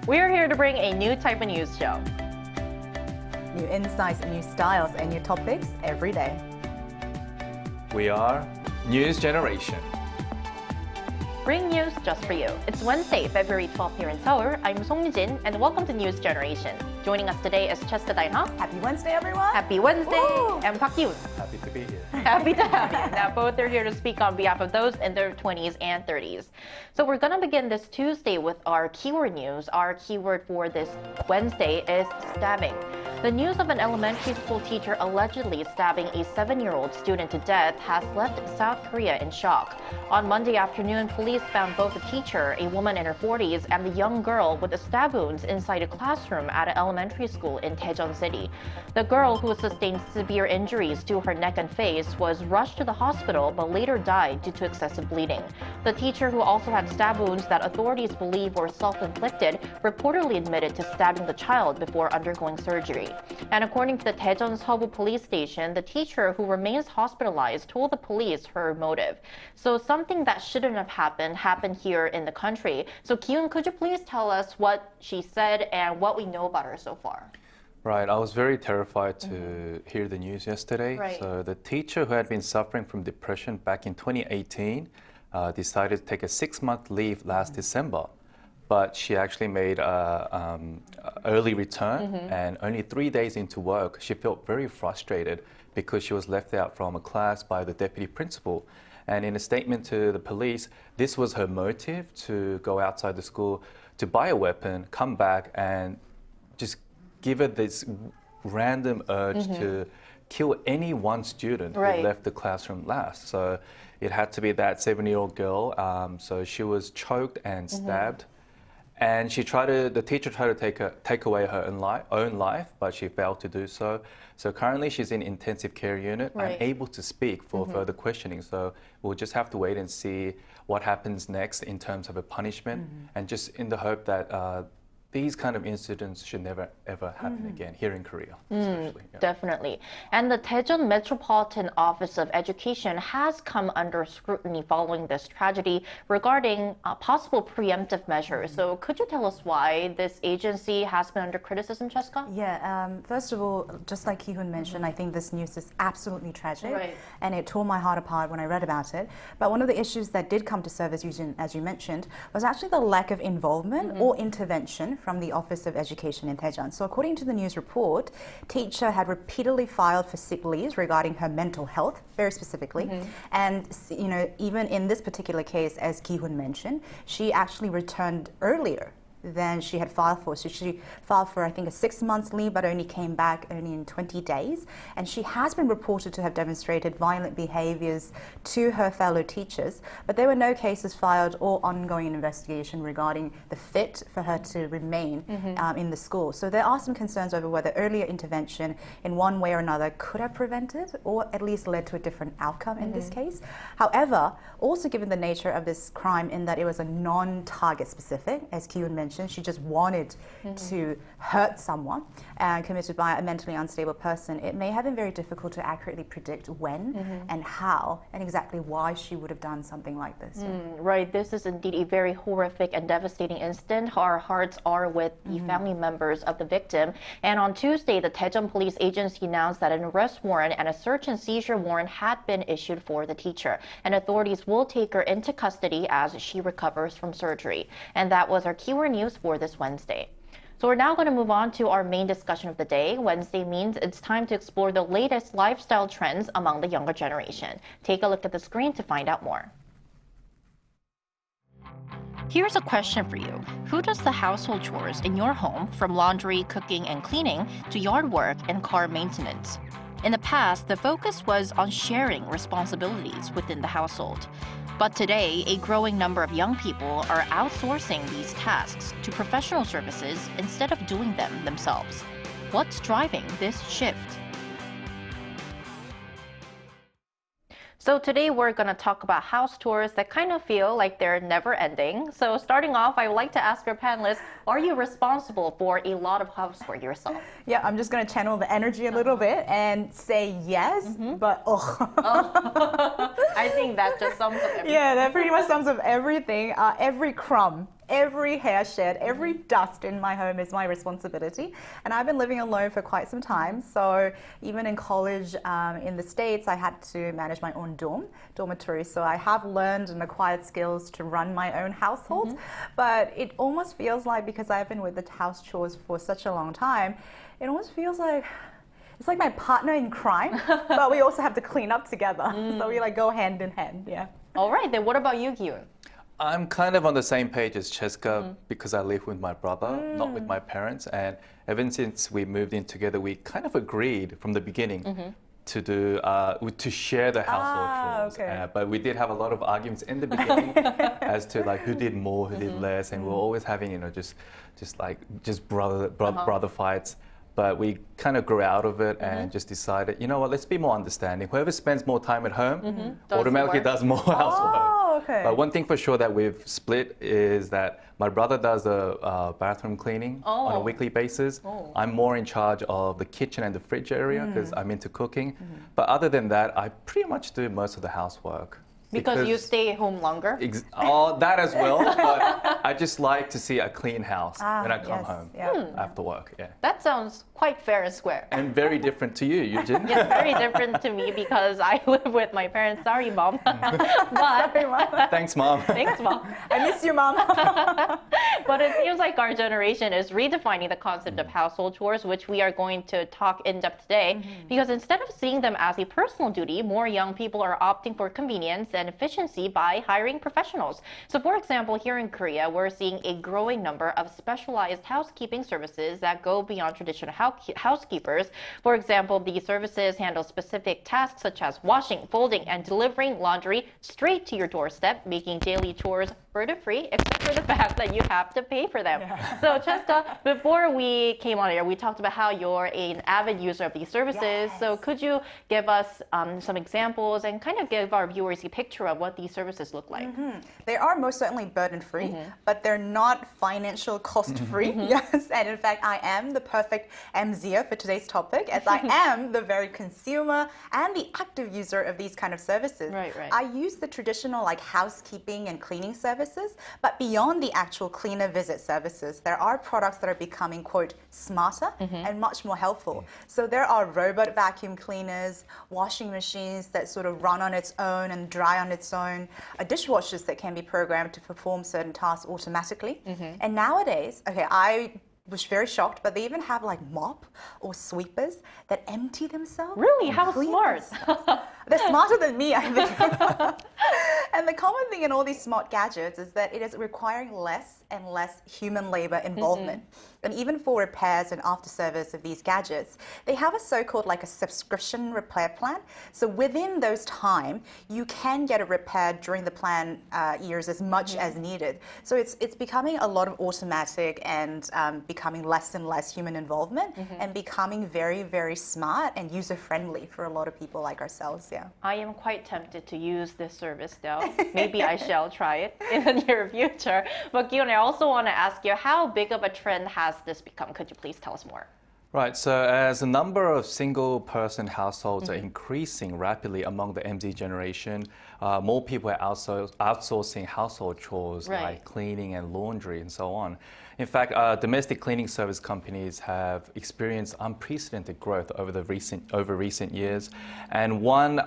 We're here to bring a new type of news show. New insights, new styles, and new topics every day. We are News Generation. Bring news just for you. It's Wednesday, February 12th here in Seoul. I'm Song Yujin, and welcome to News Generation. Joining us today is Chester Dainha. Happy Wednesday, everyone! Happy Wednesday! Woo! And Park Yoon. Happy to be here. Happy to have you. Now, both are here to speak on behalf of those in their 20s and 30s. So we're going to begin this Tuesday with our keyword news. Our keyword for this Wednesday is stabbing. The news of an elementary school teacher allegedly stabbing a 7-year-old student to death has left South Korea in shock. On Monday afternoon, police found both the teacher, a woman in her 40s, and the young girl with the stab wounds inside a classroom at an elementary school in Daejeon City. The girl, who sustained severe injuries to her neck and face, was rushed to the hospital but later died due to excessive bleeding. The teacher, who also had stab wounds that authorities believe were self-inflicted, reportedly admitted to stabbing the child before undergoing surgery. And according to the Daejeon Seobu police station, the teacher, who remains hospitalized, told the police her motive. So something that shouldn't have happened here in the country. So Kyun, could you please tell us what she said and what we know about her so far? Right, I was very terrified to hear the news yesterday. Right. So the teacher who had been suffering from depression back in 2018 decided to take a 6-month leave last December. But she actually made an early return, and only 3 days into work, she felt very frustrated because she was left out from a class by the deputy principal. And in a statement to the police, this was her motive to go outside the school to buy a weapon, come back, and just give her this random urge to kill any one student who left the classroom last. So it had to be that 7-year-old girl. So she was choked and stabbed. And the teacher tried to take away her own life, but she failed to do so. So currently she's in intensive care unit, unable to speak for further questioning. So we'll just have to wait and see what happens next in terms of a punishment, and just in the hope that these kind of incidents should never, ever happen again here in Korea, especially. Yeah. Definitely. And the Daejeon Metropolitan Office of Education has come under scrutiny following this tragedy regarding possible preemptive measures. So could you tell us why this agency has been under criticism, Cheska? Yeah, first of all, just like Ki-hoon mentioned, I think this news is absolutely tragic. Right. And it tore my heart apart when I read about it. But one of the issues that did come to surface, as you mentioned, was actually the lack of involvement or intervention from the Office of Education in Daejeon. So according to the news report, teacher had repeatedly filed for sick leaves regarding her mental health, very specifically. And even in this particular case, as Ki-hoon mentioned, she actually returned earlier than she had filed for. So she filed for, I think, a 6-month leave, but only came back only in 20 days. And she has been reported to have demonstrated violent behaviors to her fellow teachers, but there were no cases filed or ongoing investigation regarding the fit for her to remain in the school. So there are some concerns over whether earlier intervention in one way or another could have prevented or at least led to a different outcome in this case. However, also given the nature of this crime in that it was a non-target specific, as Ki-hoon mentioned, she just wanted to hurt someone committed by a mentally unstable person, it may have been very difficult to accurately predict when and how and exactly why she would have done something like this. Right, this is indeed a very horrific and devastating incident. Our hearts are with the family members of the victim. And on Tuesday, the Daejeon Police Agency announced that an arrest warrant and a search and seizure warrant had been issued for the teacher. And authorities will take her into custody as she recovers from surgery. And that was our keyword news for this Wednesday. So we're now going to move on to our main discussion of the day. Wednesday means it's time to explore the latest lifestyle trends among the younger generation. Take a look at the screen to find out more. Here's a question for you. Who does the household chores in your home, from laundry, cooking, and cleaning to yard work and car maintenance? In the past, the focus was on sharing responsibilities within the household. But today, a growing number of young people are outsourcing these tasks to professional services instead of doing them themselves. What's driving this shift? So today we're going to talk about house chores that kind of feel like they're never ending. So starting off, I would like to ask our panelists, are you responsible for a lot of housework yourself? Yeah, I'm just going to channel the energy a little bit and say yes, but I think that just sums up everything. Yeah, that pretty much sums up everything. Every crumb, every hair shed, every dust in my home is my responsibility. And I've been living alone for quite some time. So even in college in the States, I had to manage my own dormitory. So I have learned and acquired skills to run my own household. But it almost feels like, because I've been with the house chores for such a long time, it almost feels like it's like my partner in crime, but we also have to clean up together. So we like go hand in hand, yeah. All right, then what about you, Kyun? I'm kind of on the same page as Cheska because I live with my brother, not with my parents. And ever since we moved in together, we kind of agreed from the beginning to do to share the household chores. Okay. But we did have a lot of arguments in the beginning as to like who did more, who did less, and we were always having just brother fights. But we kind of grew out of it and just decided, you know what, let's be more understanding. Whoever spends more time at home automatically does more housework. Oh, okay. But one thing for sure that we've split is that my brother does the bathroom cleaning on a weekly basis. I'm more in charge of the kitchen and the fridge area because I'm into cooking. But other than that, I pretty much do most of the housework. Because you stay home longer? That as well, but I just like to see a clean house when I come home after work. Yeah. That sounds quite fair and square. And very different to you, Eugene. Yes, very different to me because I live with my parents. Sorry, Mom. But Sorry, Mom. Thanks, Mom. thanks, Mom. I miss you, Mom. But it seems like our generation is redefining the concept of household chores, which we are going to talk in depth today. Because instead of seeing them as a personal duty, more young people are opting for convenience and efficiency by hiring professionals. So for example, here in Korea, we're seeing a growing number of specialized housekeeping services that go beyond traditional housekeepers. For example, these services handle specific tasks such as washing, folding, and delivering laundry straight to your doorstep, making daily chores burden-free, except for the fact that you have to pay for them. Yeah. So Cheska, before we came on here, we talked about how you're an avid user of these services. Yes. So could you give us some examples and kind of give our viewers a picture of what these services look like? They are most certainly burden-free, but they're not financial cost-free. Yes, and in fact, I am the perfect MZer for today's topic, as I am the very consumer and the active user of these kind of services. Right. I use the traditional like housekeeping and cleaning services, but beyond the actual cleaner visit services, there are products that are becoming, quote, smarter and much more helpful. So there are robot vacuum cleaners, washing machines that sort of run on its own and dry on its own, dishwashers that can be programmed to perform certain tasks automatically. And nowadays, I was very shocked, but they even have like mop or sweepers that empty themselves. Really? How smart? They're smarter than me, I think. And the common thing in all these smart gadgets is that it is requiring less and less human labor involvement. And even for repairs and after service of these gadgets, they have a so-called like a subscription repair plan. So within those time, you can get it repaired during the plan years as much as needed. So it's becoming a lot of automatic and becoming less and less human involvement and becoming very, very smart and user-friendly for a lot of people like ourselves, yeah. I am quite tempted to use this service though. Maybe I shall try it in the near future. But Kyun, I also want to ask you, how big of a trend has this become? Could you please tell us more? Right, so as the number of single-person households are increasing rapidly among the MZ generation, more people are outsourcing household chores like cleaning and laundry and so on. In fact, domestic cleaning service companies have experienced unprecedented growth over recent years. And one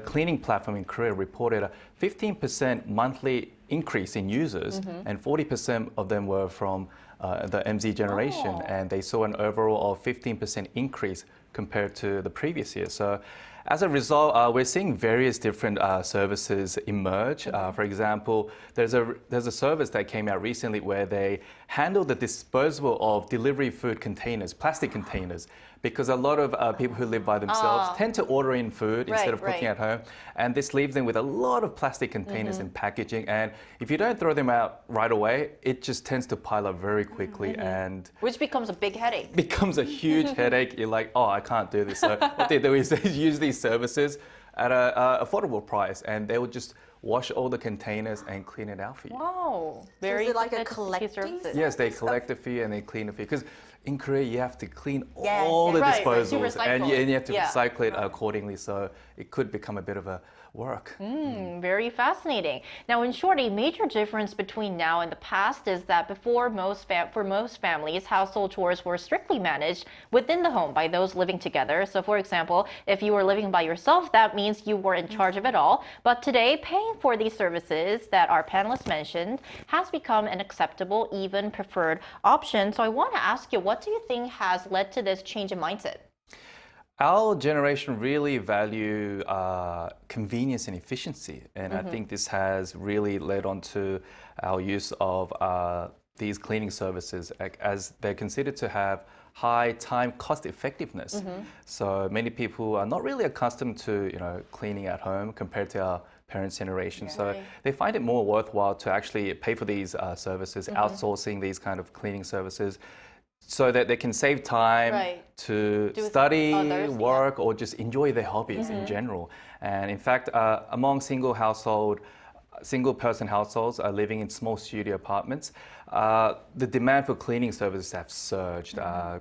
cleaning platform in Korea reported a 15% monthly increase in users, and 40% of them were from the MZ generation, and they saw an overall of 15% increase compared to the previous year. So as a result, we're seeing various different services emerge. For example, there's a service that came out recently where they handle the disposal of delivery food containers, plastic containers, because a lot of people who live by themselves tend to order in food instead of cooking at home. And this leaves them with a lot of plastic containers and packaging. And if you don't throw them out right away, it just tends to pile up very quickly. And which becomes a big headache. Becomes a huge headache. You're like, oh, I can't do this. So what they do is they use these services at an affordable price, and they will just wash all the containers and clean it out for you. Wow, very is it like a collecting service? Yes, they collect a fee and they clean a fee. Because in Korea, you have to clean Yes, all the right, right, to disposals, and recycle. you have to Yeah. recycle it accordingly. So it could become a bit of a work. Very fascinating. Now, in short, a major difference between now and the past is that before for most families, household chores were strictly managed within the home by those living together. So, for example, if you were living by yourself, that means you were in charge of it all. But today, paying for these services that our panelists mentioned has become an acceptable, even preferred option. So, I want to ask you, what do you think has led to this change in mindset? Our generation really value convenience and efficiency, and I think this has really led on to our use of these cleaning services as they're considered to have high time cost effectiveness. So many people are not really accustomed to cleaning at home compared to our parents' generation. So they find it more worthwhile to actually pay for these services, outsourcing these kind of cleaning services, so that they can save time to study, work, or just enjoy their hobbies in general. And in fact, among single-person households living in small studio apartments, the demand for cleaning services have surged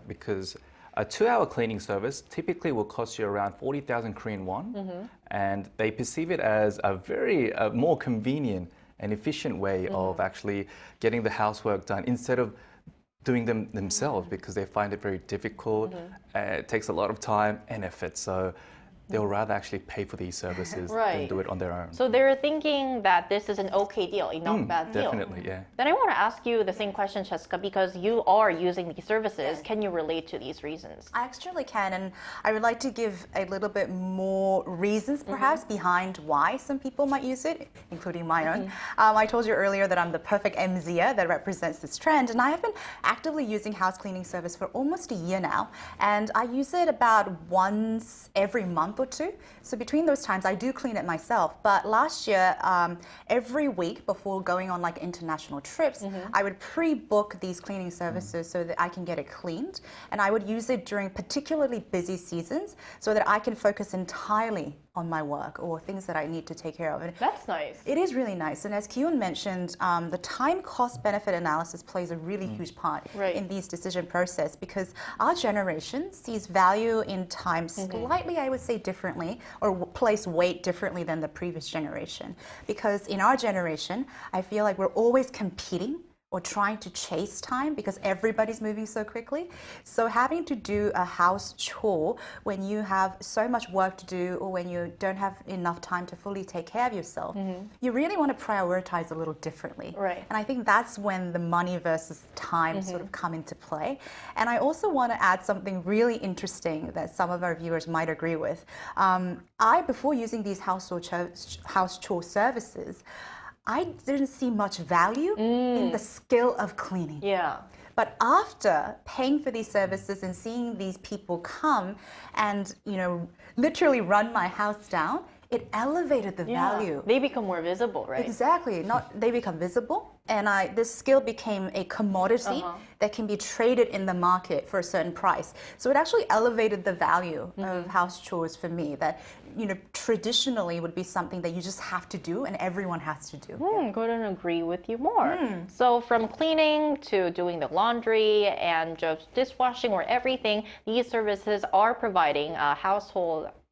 because a 2-hour cleaning service typically will cost you around 40,000 Korean won, and they perceive it as a very more convenient and efficient way of actually getting the housework done instead of doing them themselves, because they find it very difficult. It takes a lot of time and effort. So they'll rather actually pay for these services than do it on their own. So they're thinking that this is an okay deal, a not bad deal. Definitely, yeah. Then I want to ask you the same question, Cheska, because you are using these services. Can you relate to these reasons? I actually can, and I would like to give a little bit more reasons perhaps behind why some people might use it, including my own. I told you earlier that I'm the perfect MZer that represents this trend, and I have been actively using house cleaning service for almost a year now, and I use it about once every month or two. So between those times, I do clean it myself. But last year, every week before going on like international trips, I would pre-book these cleaning services so that I can get it cleaned. And I would use it during particularly busy seasons so that I can focus entirely on my work or things that I need to take care of. And that's nice. It is really nice. And as Kyun mentioned, the time cost benefit analysis plays a really huge part in these decision process, because our generation sees value in time slightly, I would say, differently, or place weight differently than the previous generation. Because in our generation, I feel like we're always competing or trying to chase time because everybody's moving so quickly. So having to do a house chore when you have so much work to do, or when you don't have enough time to fully take care of yourself, you really want to prioritize a little differently. And I think that's when the money versus time sort of come into play. And I also want to add something really interesting that some of our viewers might agree with. Before using these house chore services, I didn't see much value in the skill of cleaning. But after paying for these services and seeing these people come and, literally run my house down, it elevated the value. They become more visible, right? Exactly. They become visible, and this skill became a commodity that can be traded in the market for a certain price. So it actually elevated the value of house chores for me, that traditionally would be something that you just have to do and everyone has to do. Couldn't agree with you more. So from cleaning to doing the laundry and just dishwashing or everything, these services are providing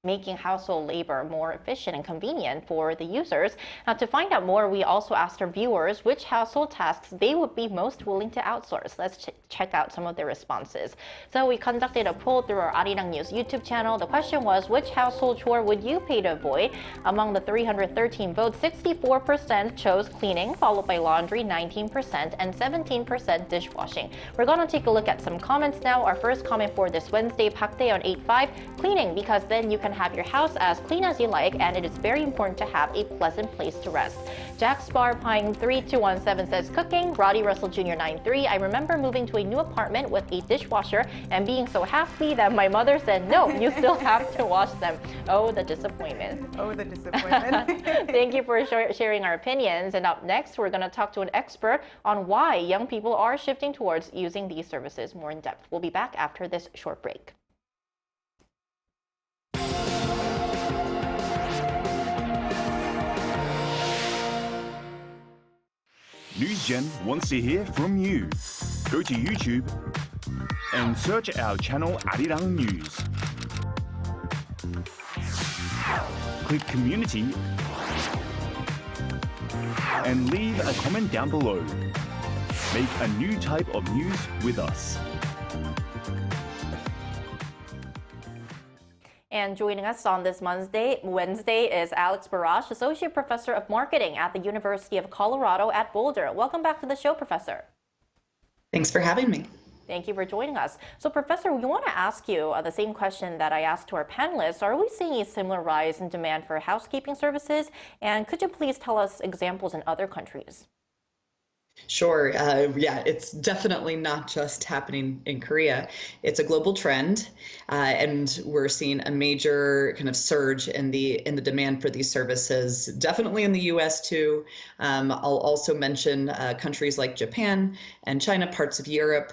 making household labor more efficient and convenient for the users. Now, to find out more, we also asked our viewers which household tasks they would be most willing to outsource. Let's check out some of their responses. So we conducted a poll through our Arirang YouTube channel. The question was, which household chore would you pay to avoid? Among the 313 votes, 64% chose cleaning, followed by laundry, 19%, and 17% dishwashing. We're going to take a look at some comments now. Our first comment for this Wednesday, Park Dae on 85, cleaning, because then you can have your house as clean as you like, and it is very important to have a pleasant place to rest. Jack Spar Pine 3217 says cooking. Roddy Russell Jr. 93, I remember moving to a new apartment with a dishwasher and being so happy that my mother said, no, you still have to wash them. Oh, the disappointment. Oh, the disappointment. Thank you for sharing our opinions. And up next, we're going to talk to an expert on why young people are shifting towards using these services more in depth. We'll be back after this short break. NewsGen wants to hear from you. Go to YouTube, and search our channel Arirang.News. Click Community and leave a comment down below. Make a new type of news with us. And joining us on this Wednesday is Alex Barash, Associate Professor of Marketing at the University of Colorado at Boulder. Welcome back to the show, Professor. Thanks for having me. Thank you for joining us. So, Professor, we want to ask you the same question that I asked to our panelists. Are we seeing a similar rise in demand for housekeeping services? And could you please tell us examples in other countries? Sure. Yeah, it's definitely not just happening in Korea. It's a global trend, and we're seeing a major kind of surge in the demand for these services. Definitely in the U.S. too. I'll also mention countries like Japan and China, parts of Europe,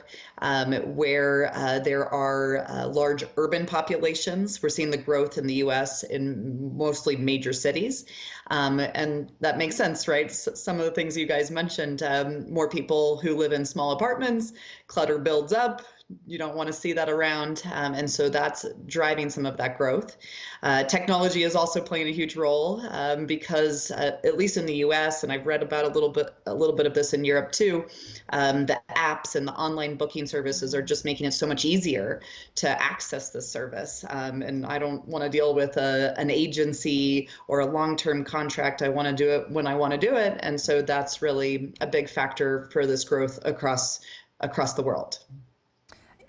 where there are large urban populations. We're seeing the growth in the U.S. in mostly major cities, and that makes sense, right? Some of the things you guys mentioned. More people who live in small apartments, clutter builds up. You don't want to see that around. And so that's driving some of that growth. Technology is also playing a huge role because at least in the US, and I've read about a little bit of this in Europe too, the apps and the online booking services are just making it so much easier to access this service. And I don't want to deal with an agency or a long-term contract. I want to do it when I want to do it. And so that's really a big factor for this growth across the world.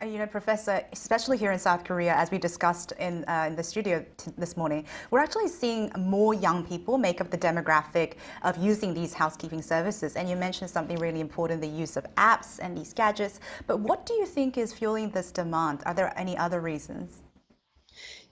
You know, Professor, especially here in South Korea, as we discussed in the studio this morning, we're actually seeing more young people make up the demographic of using these housekeeping services. And you mentioned something really important, the use of apps and these gadgets. But what do you think is fueling this demand? Are there any other reasons?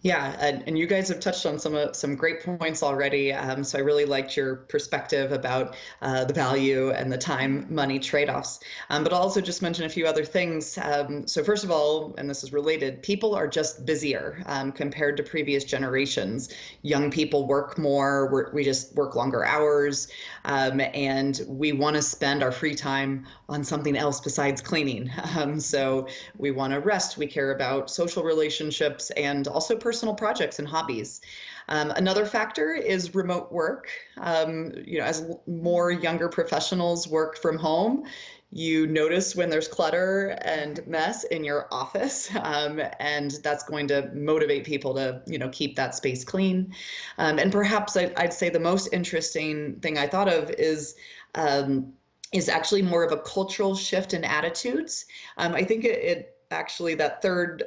Yeah, and you guys have touched on some great points already. So I really liked your perspective about the value and the time money trade-offs. But I'll also just mention a few other things. So first of all, and this is related, people are just busier compared to previous generations. Young people work more. We just work longer hours, and we want to spend our free time on something else besides cleaning. So we want to rest. We care about social relationships and also personal projects and hobbies. Another factor is remote work. You know, as more younger professionals work from home, you notice when there's clutter and mess in your office, and that's going to motivate people to, you know, keep that space clean. And perhaps I'd say the most interesting thing I thought of is actually more of a cultural shift in attitudes. I think it actually, that third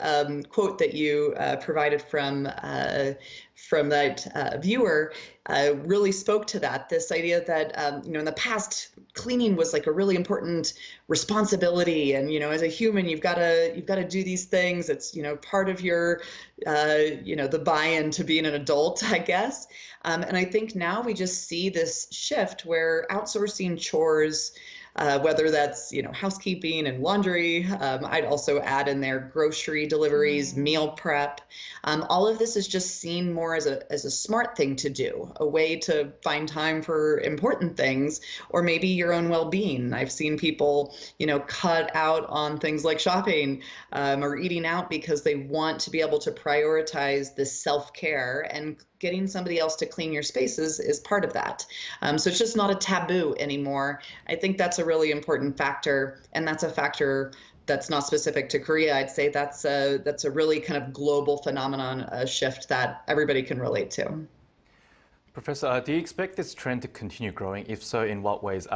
quote that you provided from that viewer really spoke to that. This idea that you know, in the past, cleaning was like a really important responsibility, and you know, as a human, you've got to do these things. It's, you know, part of your you know, the buy-in to being an adult, I guess. And I think now we just see this shift where outsourcing chores, whether that's, you know, housekeeping and laundry. I'd also add in there grocery deliveries, meal prep. All of this is just seen more as a smart thing to do, a way to find time for important things, or maybe your own well-being. I've seen people, you know, cut out on things like shopping or eating out because they want to be able to prioritize this self-care, and getting somebody else to clean your spaces is part of that. So it's just not a taboo anymore. I think that's a really important factor, and that's a factor that's not specific to Korea. I'd say that's a really kind of global phenomenon, a shift that everybody can relate to. Professor, do you expect this trend to continue growing? If so, in what ways?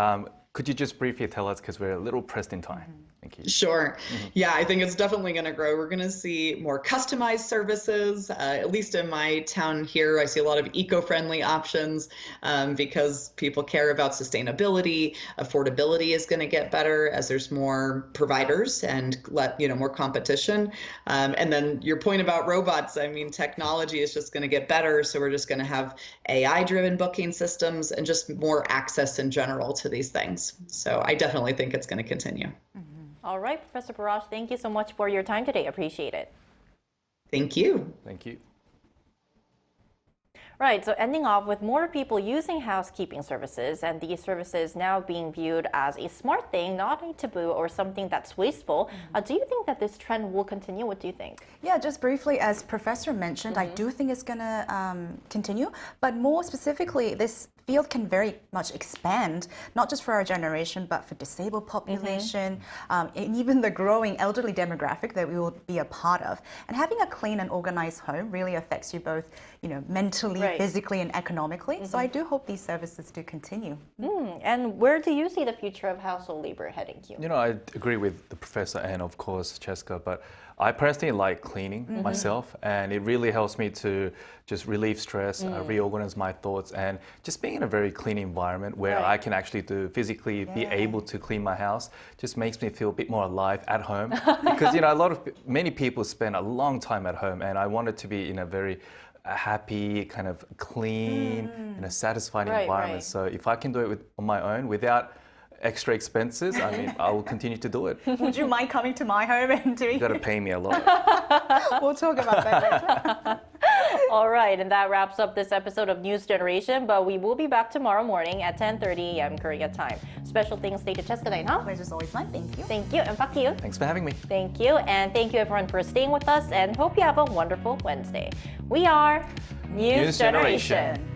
Could you just briefly tell us, because we're a little pressed in time? Thank you. Sure. Yeah, I think it's definitely going to grow. We're going to see more customized services. At least in my town here, I see a lot of eco-friendly options because people care about sustainability. Affordability is going to get better as there's more providers and more competition. And then your point about robots, I mean, technology is just going to get better. So we're just going to have AI-driven booking systems and just more access in general to these things. So I definitely think it's going to continue. All right, Professor Barash, thank you so much for your time today. Appreciate it. Thank you. Thank you. Right, so ending off with more people using housekeeping services and these services now being viewed as a smart thing, not a taboo or something that's wasteful. Do you think that this trend will continue? What do you think? Yeah, just briefly, as Professor mentioned, I do think it's going to continue, but more specifically, this field can very much expand, not just for our generation, but for disabled population, and even the growing elderly demographic that we will be a part of. And having a clean and organized home really affects you both, mentally, physically, and economically. So I do hope these services do continue. And where do you see the future of household labor heading to? I agree with the professor and of course Cheska, but I personally like cleaning myself, and it really helps me to just relieve stress, reorganize my thoughts, and just being in a very clean environment where I can actually physically be able to clean my house just makes me feel a bit more alive at home. Because many people spend a long time at home, and I want it to be in a very happy, kind of clean, satisfying environment. So if I can do it on my own without extra expenses, I will continue to do it. Would you mind coming to my home and doing You got to pay me a lot. We'll talk about that later. All right, and that wraps up this episode of News Generation, but we will be back tomorrow morning at 10:30 a.m. Korea time. Special thanks to Cheska Daina. Pleasure's always mine. Thank you. Thank you, and Pak you. Thanks for having me. Thank you, and thank you everyone for staying with us, and hope you have a wonderful Wednesday. We are News Generation.